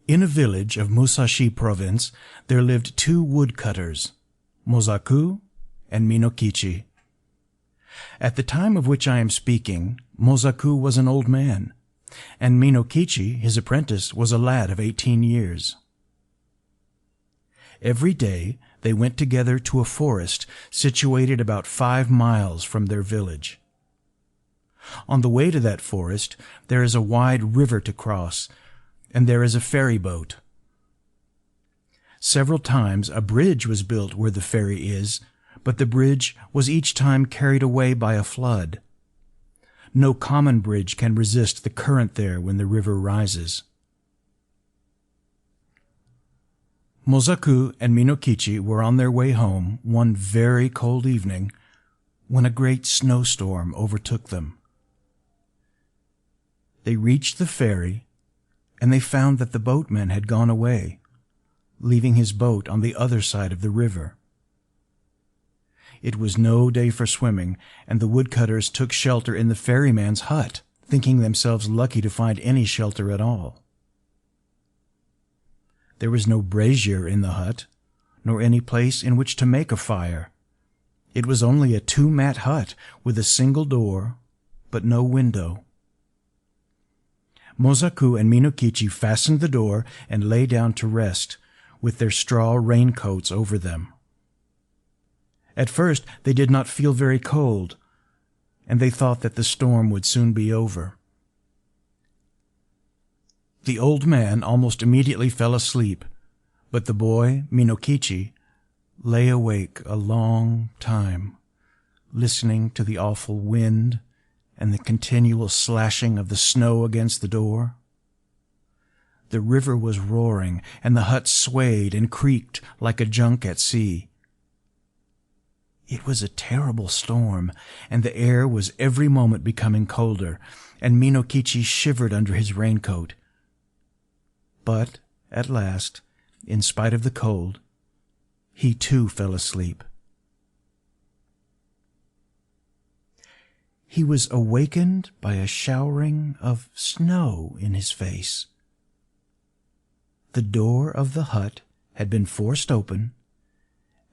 In a village of Musashi Province there lived two woodcutters, Mosaku and Minokichi. At the time of which I am speaking, Mosaku was an old man, and Minokichi, his apprentice, was a lad of 18 years. Every day they went together to a forest situated about 5 miles from their village. On the way to that forest there is a wide river to cross, and there is a ferry boat. Several times a bridge was built where the ferry is, but the bridge was each time carried away by a flood. No common bridge can resist the current there when the river rises. Mosaku and Minokichi were on their way home one very cold evening when a great snowstorm overtook them. They reached the ferry, and they found that the boatman had gone away, leaving his boat on the other side of the river. It was no day for swimming, and the woodcutters took shelter in the ferryman's hut, thinking themselves lucky to find any shelter at all. There was no brazier in the hut, nor any place in which to make a fire. It was only a 2-mat hut with a single door, but no window. Mosaku and Minokichi fastened the door and lay down to rest, with their straw raincoats over them. At first they did not feel very cold, and they thought that the storm would soon be over. The old man almost immediately fell asleep, but the boy, Minokichi, lay awake a long time, listening to the awful wind and the continual slashing of the snow against the door. The river was roaring, and the hut swayed and creaked like a junk at sea. It was a terrible storm, and the air was every moment becoming colder, and Minokichi shivered under his raincoat. But, at last, in spite of the cold, he too fell asleep. He was awakened by a showering of snow in his face. The door of the hut had been forced open,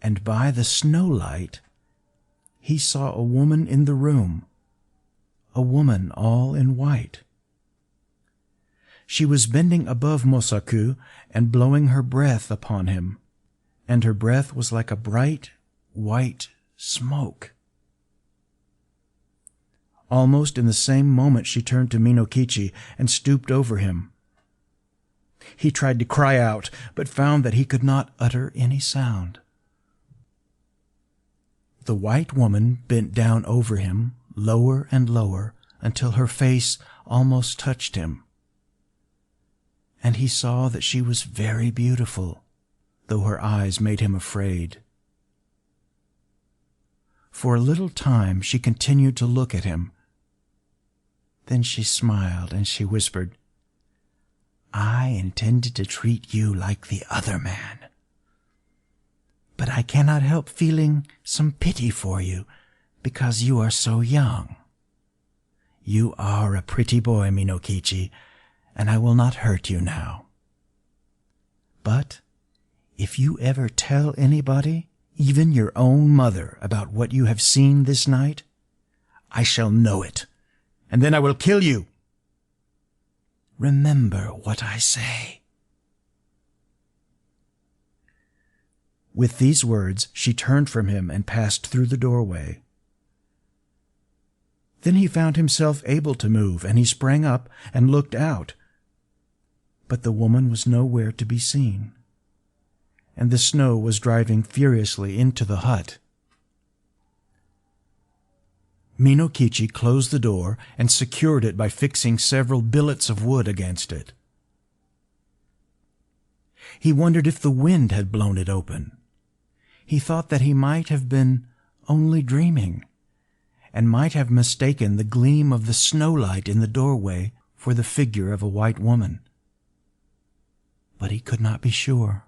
and by the snow light he saw a woman in the room, a woman all in white. She was bending above Mosaku and blowing her breath upon him, and her breath was like a bright white smoke. Almost in the same moment she turned to Minokichi and stooped over him. He tried to cry out, but found that he could not utter any sound. The white woman bent down over him, lower and lower, until her face almost touched him. And he saw that she was very beautiful, though her eyes made him afraid. For a little time she continued to look at him. Then she smiled and she whispered, "I intended to treat you like the other man. But I cannot help feeling some pity for you because you are so young. You are a pretty boy, Minokichi, and I will not hurt you now. But if you ever tell anybody, even your own mother, about what you have seen this night, I shall know it, and then I will kill you. Remember what I say." With these words she turned from him and passed through the doorway. Then he found himself able to move, and he sprang up and looked out. But the woman was nowhere to be seen, and the snow was driving furiously into the hut. Minokichi closed the door and secured it by fixing several billets of wood against it. He wondered if the wind had blown it open. He thought that he might have been only dreaming, and might have mistaken the gleam of the snowlight in the doorway for the figure of a white woman. But he could not be sure.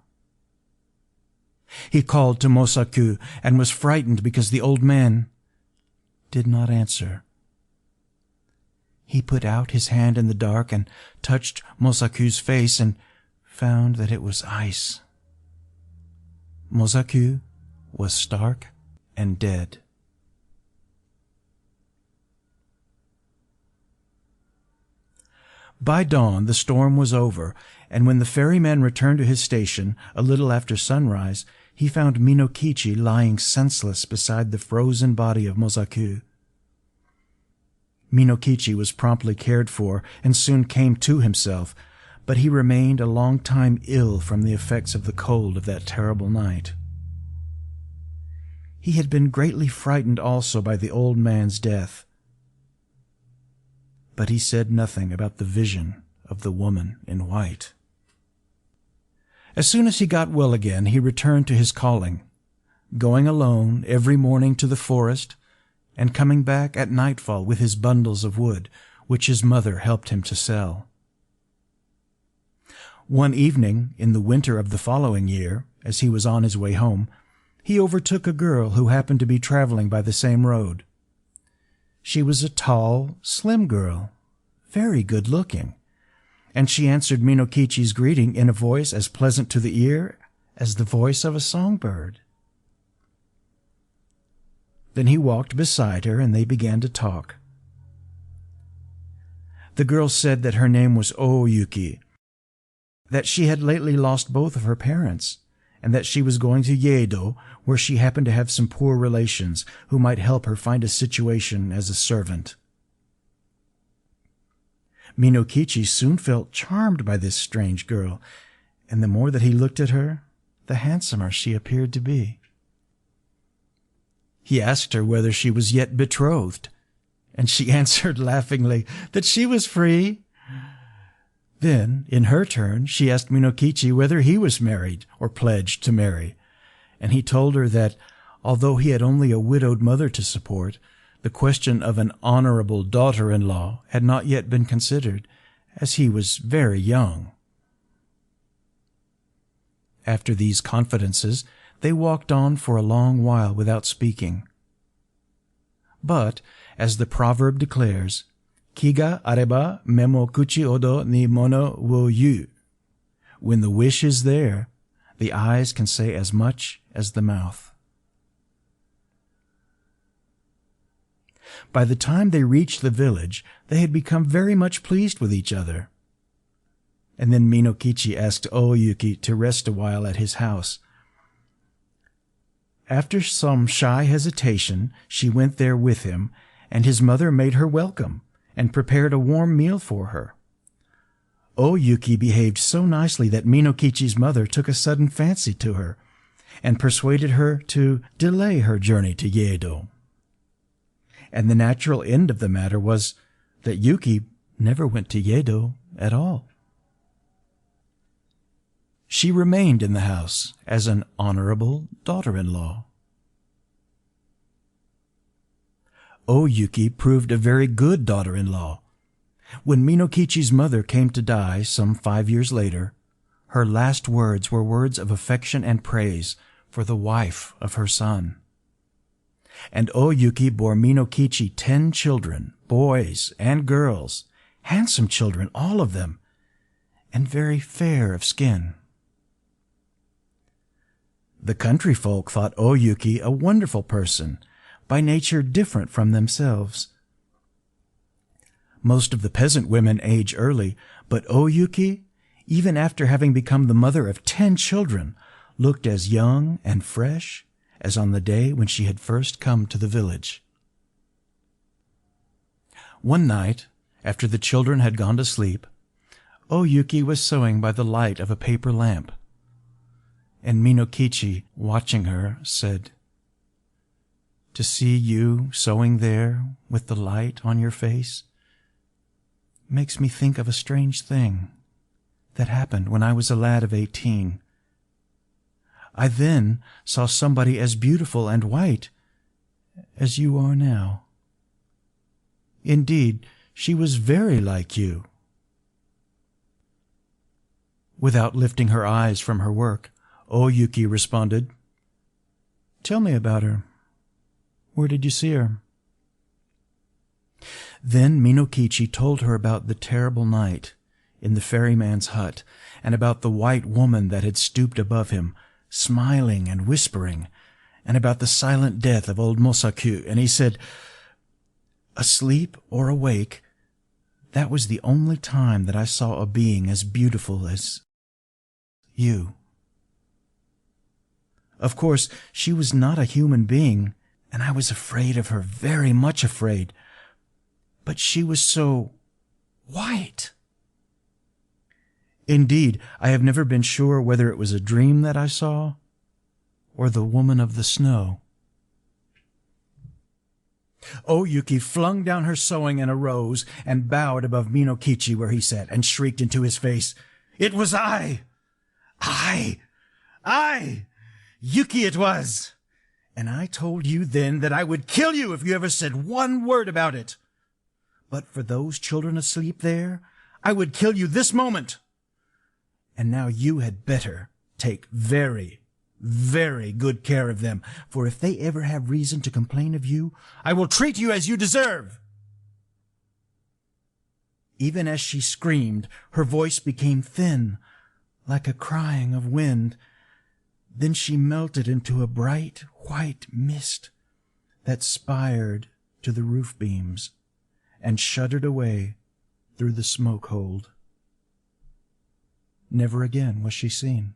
He called to Mosaku and was frightened because the old man did not answer. He put out his hand in the dark and touched Mosaku's face and found that it was ice. Mosaku was stark and dead. By dawn the storm was over, and when the ferryman returned to his station a little after sunrise, he found Minokichi lying senseless beside the frozen body of Mosaku. Minokichi was promptly cared for and soon came to himself, but he remained a long time ill from the effects of the cold of that terrible night. He had been greatly frightened also by the old man's death, but he said nothing about the vision of the woman in white. As soon as he got well again, he returned to his calling, going alone every morning to the forest and coming back at nightfall with his bundles of wood, which his mother helped him to sell. One evening in the winter of the following year, as he was on his way home, he overtook a girl who happened to be traveling by the same road. She was a tall, slim girl, very good-looking, and she answered Minokichi's greeting in a voice as pleasant to the ear as the voice of a songbird. Then he walked beside her, and they began to talk. The girl said that her name was Yuki, that she had lately lost both of her parents, and that she was going to Yedo, where she happened to have some poor relations who might help her find a situation as a servant. Minokichi soon felt charmed by this strange girl, and the more that he looked at her, the handsomer she appeared to be. He asked her whether she was yet betrothed, and she answered laughingly that she was free. Then, in her turn, she asked Minokichi whether he was married or pledged to marry, and he told her that, although he had only a widowed mother to support, the question of an honorable daughter-in-law had not yet been considered, as he was very young. After these confidences, they walked on for a long while without speaking. But, as the proverb declares, Kiga areba memo kuchi odo ni mono wo yu. When the wish is there, the eyes can say as much as the mouth. By the time they reached the village, they had become very much pleased with each other. And then Minokichi asked Oyuki to rest a while at his house. After some shy hesitation, she went there with him, and his mother made her welcome, and prepared a warm meal for her. Oyuki behaved so nicely that Minokichi's mother took a sudden fancy to her, and persuaded her to delay her journey to Yedo. And the natural end of the matter was that Yuki never went to Yedo at all. She remained in the house as an honorable daughter-in-law. Oyuki proved a very good daughter-in-law. When Minokichi's mother came to die some 5 years later, her last words were words of affection and praise for the wife of her son. And Oyuki bore Minokichi 10 children, boys and girls, handsome children, all of them, and very fair of skin. The country folk thought Oyuki a wonderful person, by nature different from themselves. Most of the peasant women age early, but Oyuki, even after having become the mother of 10 children, looked as young and fresh as on the day when she had first come to the village. One night, after the children had gone to sleep, Oyuki was sewing by the light of a paper lamp, and Minokichi, watching her, said, "To see you sewing there with the light on your face makes me think of a strange thing that happened when I was a lad of 18. I then saw somebody as beautiful and white as you are now. Indeed, she was very like you." Without lifting her eyes from her work, Oyuki responded, "Tell me about her. Where did you see her?" Then Minokichi told her about the terrible night in the ferryman's hut, and about the white woman that had stooped above him, smiling and whispering, and about the silent death of old Mosaku, and he said, "Asleep or awake, that was the only time that I saw a being as beautiful as you." Of course, she was not a human being, and I was afraid of her, very much afraid. But she was so white. Indeed, I have never been sure whether it was a dream that I saw, or the woman of the snow. O Yuki flung down her sewing and arose, and bowed above Minokichi where he sat, and shrieked into his face, "It was I! I! Yuki it was! And I told you then that I would kill you if you ever said one word about it. But for those children asleep there, I would kill you this moment. And now you had better take very, very good care of them, for if they ever have reason to complain of you, I will treat you as you deserve." Even as she screamed, her voice became thin, like a crying of wind. Then she melted into a bright white mist that spired to the roof beams and shuddered away through the smoke hold. Never again was she seen.